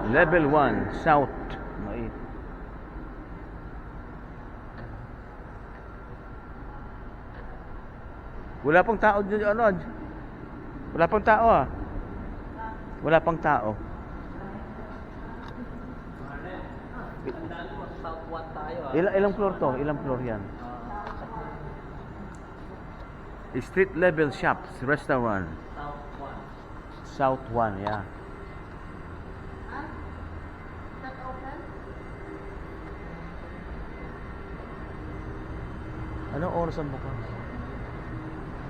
Level 1, South. Mait. Wala pang tao dyan, ano? Wala pang tao ah. Wala pang tao. Tandaan mo, South 1 tayo ah. Ilang floor to? Ilang floor yan? Street level shops, restaurant. South 1. South 1, yeah. Anong oras ang bukas?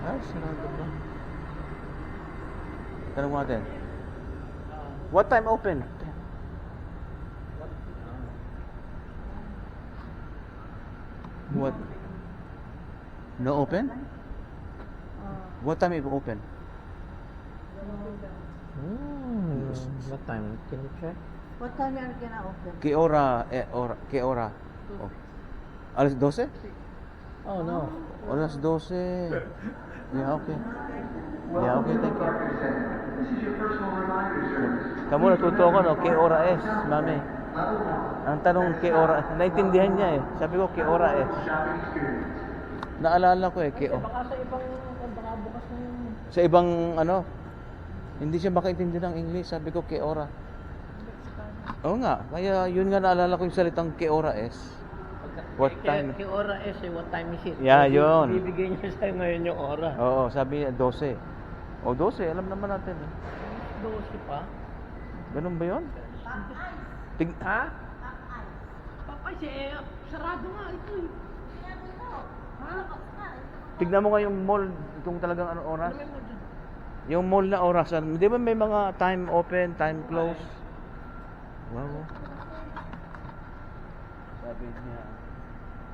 Ay, sarado ba? Tanong mo natin. What time open? What? No open? What time it open? What time? Can you check? What time are you gonna open? ¿Qué hora? ¿Qué hora? Oh. ¿A las 12? Oh no. A las 12. Yeah, okay. Yeah, okay, thank you. Kamu natuto ko, no? ¿Qué hora es, mami? Ang tanong, ¿qué hora? Naintindihan niya eh. Sabi ko, ¿qué hora es? Naalala ko eh, ¿qué hora? Baka sa ibang, baka bukas na yung... Sa ibang, ano, hindi siya makaintindi ng English. Sabi ko, ¿qué hora? Oo nga, kaya yun nga naalala ko yung salitang ¿qué hora es? What time? Kaya ora is eh, what time is it? Yeah, yun. Bibigay niya sa'yo ngayon yung ora. Oo, sabi niya 12. O 12, alam naman natin eh. 12 pa? Ganun ba yun? Ha? Papay, sarado nga ito eh. Ha? Tignan mo nga yung mall, itong talagang ano, oras. Ano mo dyan? Yung mall na orasan, di ba may mga time open, time close? Wow. Sabi niya,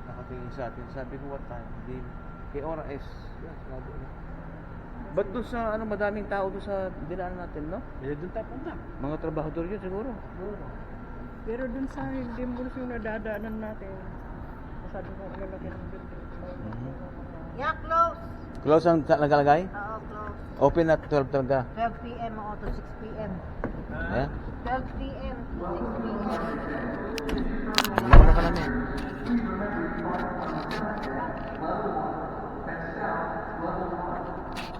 nakatingin sa atin, sabi ko what time? Di, kay ora es. Yes, sabi niya. Ba't doon sa, ano, madaming tao doon sa dinaanan natin, no? Doon tayo punta. Mga trabahador yun siguro. Pero dun sa hindi mo yung nadadaanan natin, masyado na lalaki ng building. Yeah, close. Close ang nagalagay? Oo, close. Open at 12 talaga. 12 p.m. o to 6 p.m. Ayan. 12 p.m. to 6 p.m. Mura ka namin.